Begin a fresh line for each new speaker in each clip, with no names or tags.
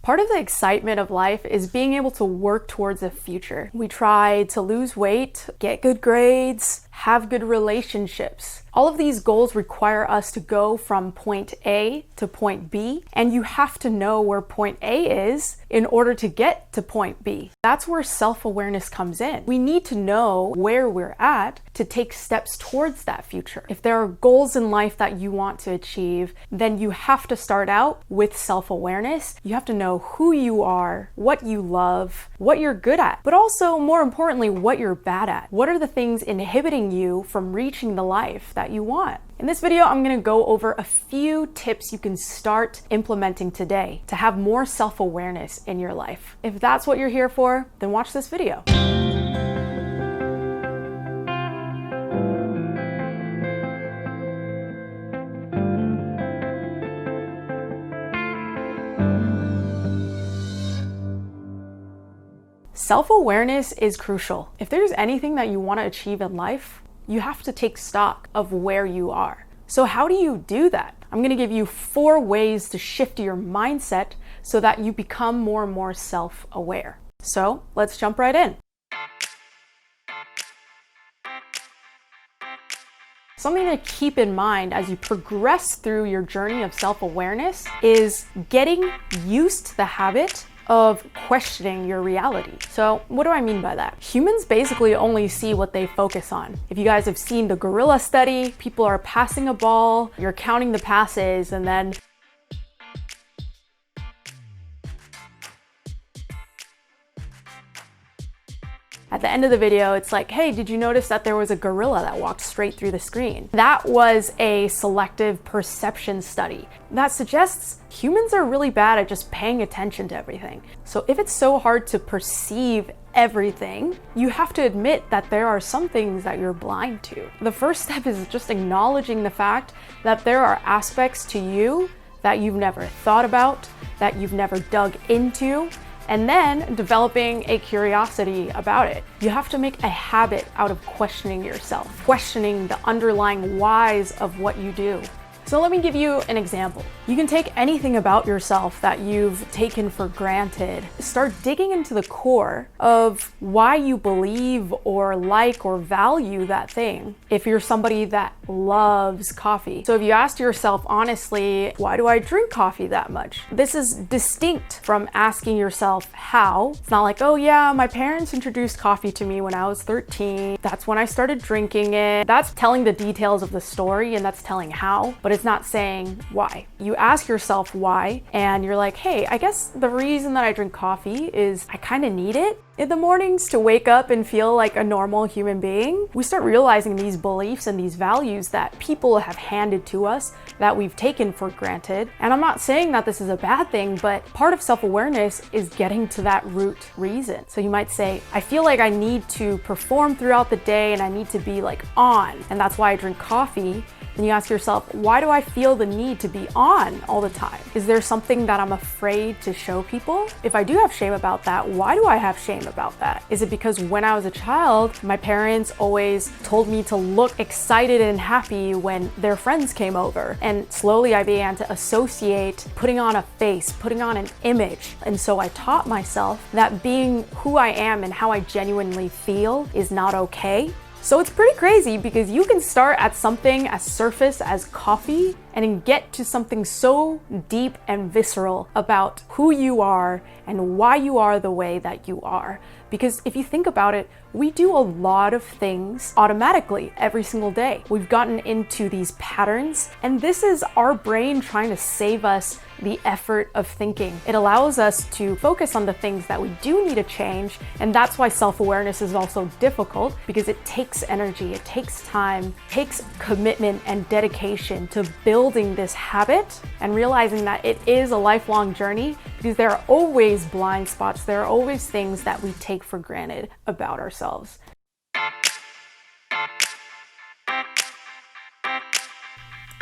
Part of the excitement of life is being able to work towards a future. We try to lose weight, get good grades, have good relationships. All of these goals require us to go from point A to point B, and you have to know where point A is in order to get to point B. That's where self-awareness comes in. We need to know where we're at to take steps towards that future. If there are goals in life that you want to achieve, then you have to start out with self-awareness. You have to know who you are, what you love, what you're good at, but also, more importantly, what you're bad at. What are the things inhibiting you from reaching the life that you want? In this video, I'm going to go over a few tips you can start implementing today to have more self-awareness in your life. If that's what you're here for, then watch this video. Self-awareness is crucial. If there's anything that you want to achieve in life, you have to take stock of where you are. So how do you do that? I'm going to give you 4 ways to shift your mindset so that you become more and more self-aware. So let's jump right in. Something to keep in mind as you progress through your journey of self-awareness is getting used to the habit of questioning your reality. So what do I mean by that? Humans basically only see what they focus on. If you guys have seen the gorilla study, people are passing a ball, you're counting the passes, and then at the end of the video, it's like, hey, did you notice that there was a gorilla that walked straight through the screen? That was a selective perception study. That suggests humans are really bad at just paying attention to everything. So if it's so hard to perceive everything, you have to admit that there are some things that you're blind to. The first step is just acknowledging the fact that there are aspects to you that you've never thought about, that you've never dug into, and then developing a curiosity about it. You have to make a habit out of questioning yourself, questioning the underlying whys of what you do. So let me give you an example. You can take anything about yourself that you've taken for granted, start digging into the core of why you believe or like or value that thing. If you're somebody that loves coffee. So if you asked yourself honestly, why do I drink coffee that much? This is distinct from asking yourself how. It's not like, oh yeah, my parents introduced coffee to me when I was 13. That's when I started drinking it. That's telling the details of the story and that's telling how, but it's not saying why. You ask yourself why, and you're like, hey, I guess the reason that I drink coffee is I kind of need it in the mornings to wake up and feel like a normal human being. We start realizing these beliefs and these values that people have handed to us that we've taken for granted. And I'm not saying that this is a bad thing, but part of self-awareness is getting to that root reason. So you might say, I feel like I need to perform throughout the day and I need to be like on, and that's why I drink coffee. Then you ask yourself, why do I feel the need to be on all the time? Is there something that I'm afraid to show people? If I do have shame about that, why do I have shame about that? Is it because when I was a child, my parents always told me to look excited and happy when their friends came over? And slowly I began to associate putting on a face, putting on an image. And so I taught myself that being who I am and how I genuinely feel is not okay. So it's pretty crazy because you can start at something as surface as coffee and then get to something so deep and visceral about who you are and why you are the way that you are. Because if you think about it, we do a lot of things automatically every single day. We've gotten into these patterns, and this is our brain trying to save us the effort of thinking. It allows us to focus on the things that we do need to change, and that's why self-awareness is also difficult, because it takes energy, it takes time, it takes commitment and dedication to building this habit and realizing that it is a lifelong journey, because there are always blind spots, there are always things that we take for granted about ourselves.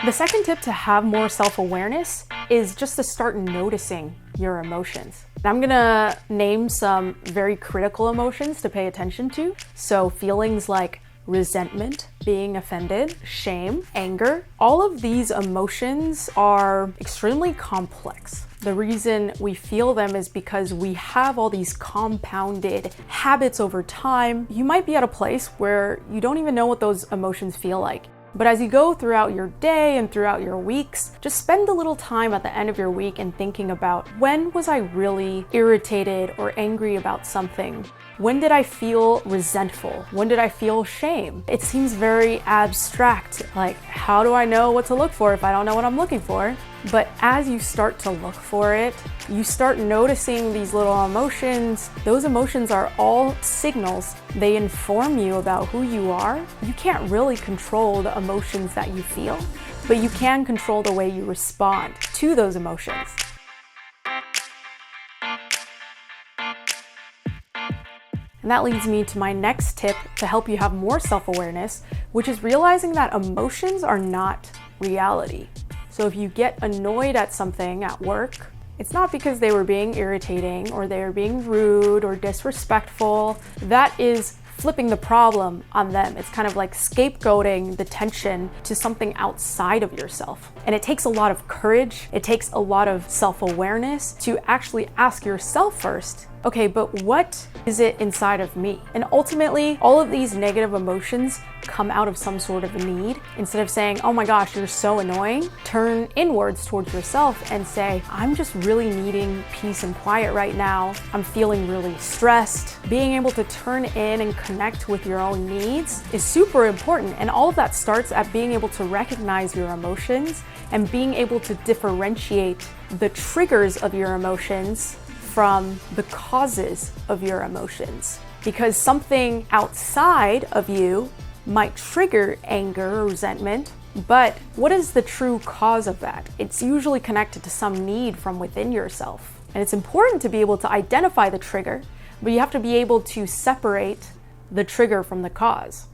The second tip to have more self-awareness is just to start noticing your emotions. I'm gonna name some very critical emotions to pay attention to. So feelings like resentment, being offended, shame, anger, all of these emotions are extremely complex. The reason we feel them is because we have all these compounded habits over time. You might be at a place where you don't even know what those emotions feel like. But as you go throughout your day and throughout your weeks, just spend a little time at the end of your week and thinking about, when was I really irritated or angry about something? When did I feel resentful? When did I feel shame? It seems very abstract, like how do I know what to look for if I don't know what I'm looking for? But as you start to look for it, you start noticing these little emotions. Those emotions are all signals. They inform you about who you are. You can't really control the emotions that you feel, but you can control the way you respond to those emotions. And that leads me to my next tip to help you have more self-awareness, which is realizing that emotions are not reality. So if you get annoyed at something at work, it's not because they were being irritating or they were being rude or disrespectful. That is flipping the problem on them. It's kind of like scapegoating the tension to something outside of yourself. And it takes a lot of courage. It takes a lot of self-awareness to actually ask yourself first, okay, but what is it inside of me? And ultimately, all of these negative emotions come out of some sort of need. Instead of saying, oh my gosh, you're so annoying, turn inwards towards yourself and say, I'm just really needing peace and quiet right now. I'm feeling really stressed. Being able to turn in and connect with your own needs is super important. And all of that starts at being able to recognize your emotions and being able to differentiate the triggers of your emotions from the causes of your emotions. Because something outside of you might trigger anger or resentment, but what is the true cause of that? It's usually connected to some need from within yourself. And it's important to be able to identify the trigger, but you have to be able to separate the trigger from the cause.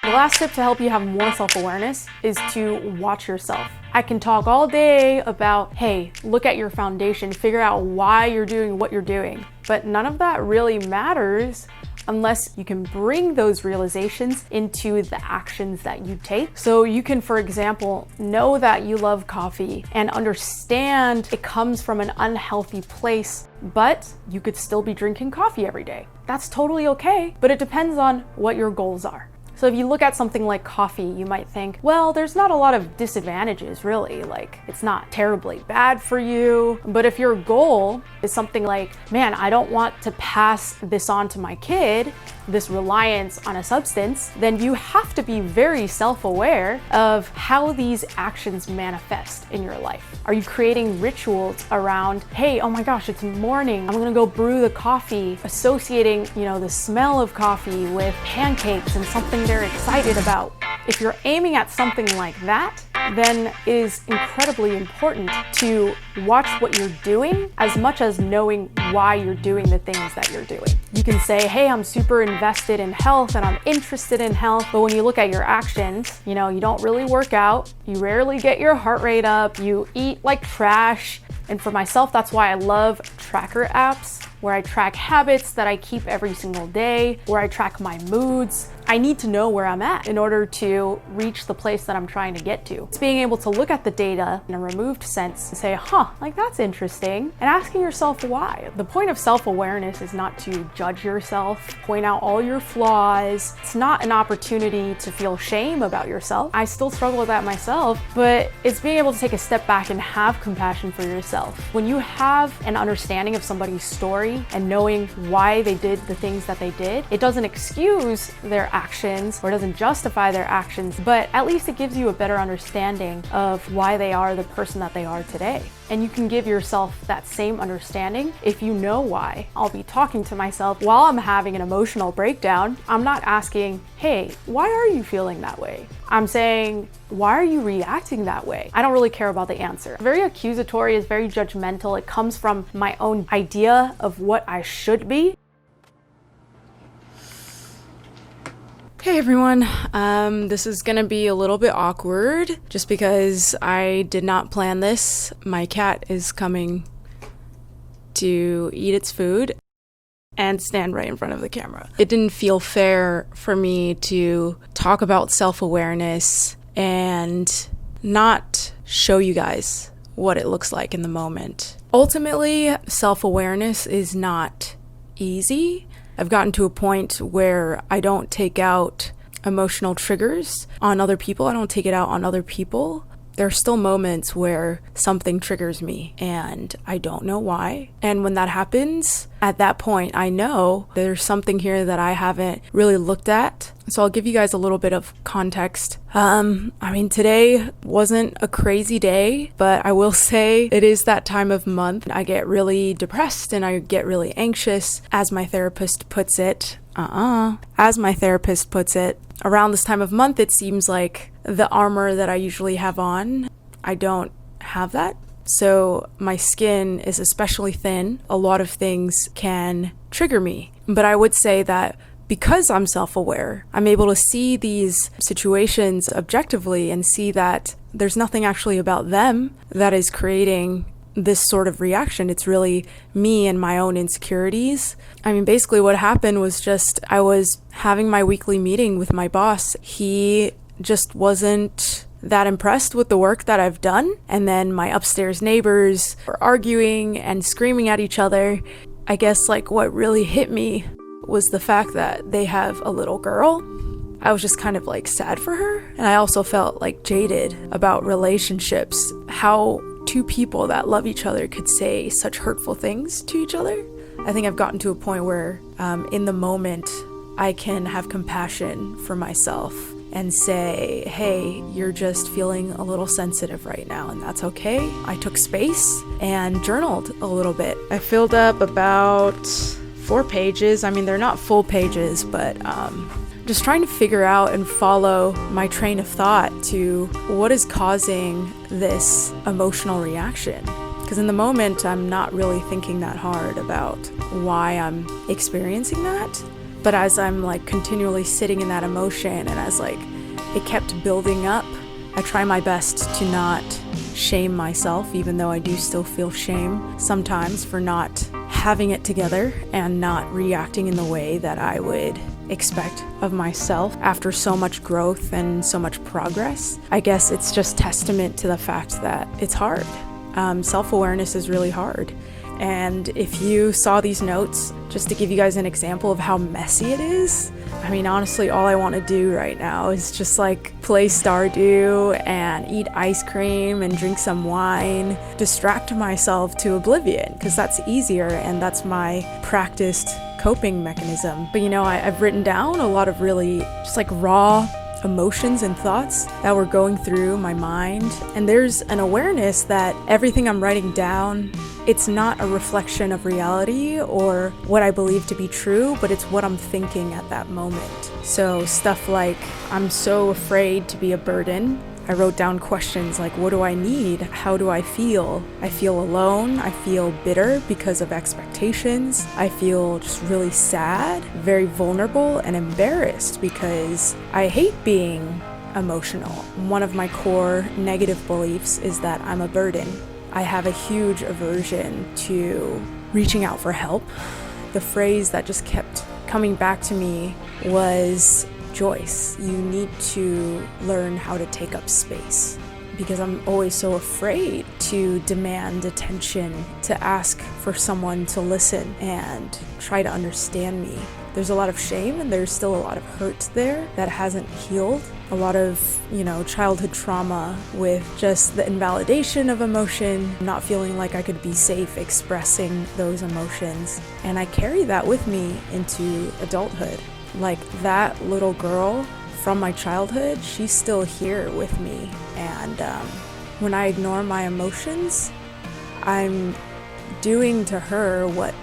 The last tip to help you have more self-awareness is to watch yourself. I can talk all day about, hey, look at your foundation, figure out why you're doing what you're doing. But none of that really matters unless you can bring those realizations into the actions that you take. So you can, for example, know that you love coffee and understand it comes from an unhealthy place, but you could still be drinking coffee every day. That's totally okay, but it depends on what your goals are. So if you look at something like coffee, you might think, well, there's not a lot of disadvantages really, like it's not terribly bad for you. But if your goal is something like, man, I don't want to pass this on to my kid, this reliance on a substance, then you have to be very self-aware of how these actions manifest in your life. Are you creating rituals around, hey, oh my gosh, it's morning, I'm gonna go brew the coffee, associating, the smell of coffee with pancakes and something they're excited about? If you're aiming at something like that, then it is incredibly important to watch what you're doing as much as knowing why you're doing the things that you're doing. You can say, hey, I'm super invested in health and I'm interested in health, but when you look at your actions, you don't really work out, you rarely get your heart rate up, you eat like trash. And for myself, that's why I love tracker apps where I track habits that I keep every single day, where I track my moods. I need to know where I'm at in order to reach the place that I'm trying to get to. It's being able to look at the data in a removed sense and say, that's interesting, and asking yourself why. The point of self-awareness is not to judge yourself, point out all your flaws. It's not an opportunity to feel shame about yourself. I still struggle with that myself, but it's being able to take a step back and have compassion for yourself. When you have an understanding of somebody's story and knowing why they did the things that they did, it doesn't excuse their actions or doesn't justify their actions, but at least it gives you a better understanding of why they are the person that they are today. And you can give yourself that same understanding if you know why. I'll be talking to myself while I'm having an emotional breakdown. I'm not asking, hey, why are you feeling that way? I'm saying, why are you reacting that way? I don't really care about the answer. Very accusatory, is very judgmental. It comes from my own idea of what I should be. Hey everyone, this is gonna be a little bit awkward just because I did not plan this. My cat is coming to eat its food and stand right in front of the camera. It didn't feel fair for me to talk about self-awareness and not show you guys what it looks like in the moment. Ultimately, self-awareness is not easy. I've gotten to a point where I don't take out emotional triggers on other people. I don't take it out on other people. There are still moments where something triggers me and I don't know why. And when that happens, at that point, I know there's something here that I haven't really looked at. So I'll give you guys a little bit of context. Today wasn't a crazy day, but I will say it is that time of month. I get really depressed and I get really anxious, as my therapist puts it. Around this time of month, it seems like the armor that I usually have on, I don't have that. So my skin is especially thin. A lot of things can trigger me. But I would say that because I'm self-aware, I'm able to see these situations objectively and see that there's nothing actually about them that is creating this sort of reaction. It's really me and my own insecurities. Basically what happened was just I was having my weekly meeting with my boss. He just wasn't that impressed with the work that I've done. And then my upstairs neighbors were arguing and screaming at each other. I guess what really hit me was the fact that they have a little girl. I was just kind of sad for her. And I also felt jaded about relationships. How two people that love each other could say such hurtful things to each other. I think I've gotten to a point where in the moment I can have compassion for myself and say, hey, you're just feeling a little sensitive right now, and that's okay. I took space and journaled a little bit. I filled up about 4 pages. They're not full pages, but just trying to figure out and follow my train of thought to what is causing this emotional reaction. Because in the moment, I'm not really thinking that hard about why I'm experiencing that. But as I'm continually sitting in that emotion and as it kept building up, I try my best to not shame myself, even though I do still feel shame sometimes for not having it together and not reacting in the way that I would expect of myself after so much growth and so much progress. I guess it's just testament to the fact that it's hard. Self-awareness is really hard. And if you saw these notes, just to give you guys an example of how messy it is, honestly, all I want to do right now is just play Stardew and eat ice cream and drink some wine, distract myself to oblivion, because that's easier and that's my practiced coping mechanism. But I've written down a lot of really just raw emotions and thoughts that were going through my mind. And there's an awareness that everything I'm writing down, it's not a reflection of reality or what I believe to be true, but it's what I'm thinking at that moment. So stuff like, I'm so afraid to be a burden. I wrote down questions like, what do I need? How do I feel? I feel alone. I feel bitter because of expectations. I feel just really sad, very vulnerable, and embarrassed because I hate being emotional. One of my core negative beliefs is that I'm a burden. I have a huge aversion to reaching out for help. The phrase that just kept coming back to me was, Joyce, you need to learn how to take up space, because I'm always so afraid to demand attention, to ask for someone to listen and try to understand me. There's a lot of shame and there's still a lot of hurt there that hasn't healed. A lot of, childhood trauma with just the invalidation of emotion, not feeling like I could be safe expressing those emotions. And I carry that with me into adulthood. That little girl from my childhood, she's still here with me. And when I ignore my emotions, I'm doing to her what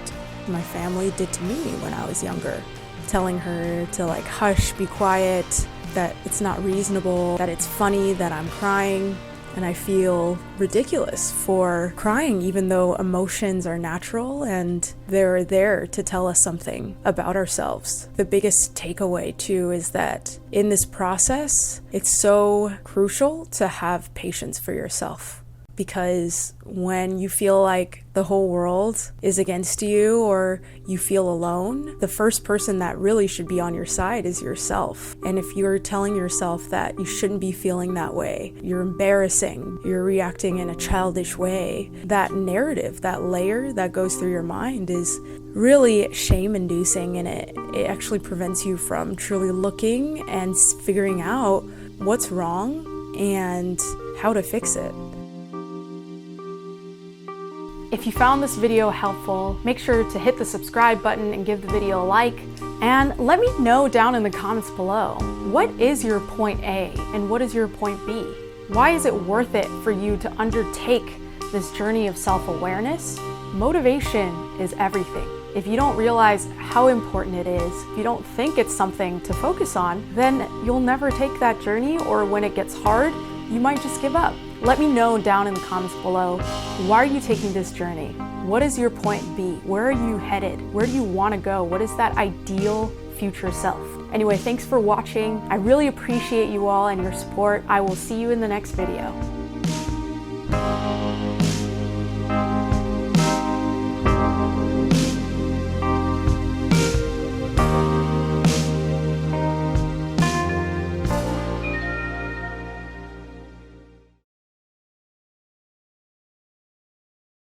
my family did to me when I was younger. Telling her to hush, be quiet, that it's not reasonable, that it's funny that I'm crying. And I feel ridiculous for crying, even though emotions are natural and they're there to tell us something about ourselves. The biggest takeaway too is that in this process, it's so crucial to have patience for yourself. Because when you feel like the whole world is against you or you feel alone, the first person that really should be on your side is yourself. And if you're telling yourself that you shouldn't be feeling that way, you're embarrassing, you're reacting in a childish way, that narrative, that layer that goes through your mind is really shame-inducing, and it actually prevents you from truly looking and figuring out what's wrong and how to fix it. If you found this video helpful, make sure to hit the subscribe button and give the video a like. And let me know down in the comments below, what is your point A and what is your point B? Why is it worth it for you to undertake this journey of self-awareness? Motivation is everything. If you don't realize how important it is, if you don't think it's something to focus on, then you'll never take that journey, or when it gets hard, you might just give up. Let me know down in the comments below, why are you taking this journey? What is your point B? Where are you headed? Where do you want to go? What is that ideal future self? Anyway, thanks for watching. I really appreciate you all and your support. I will see you in the next video.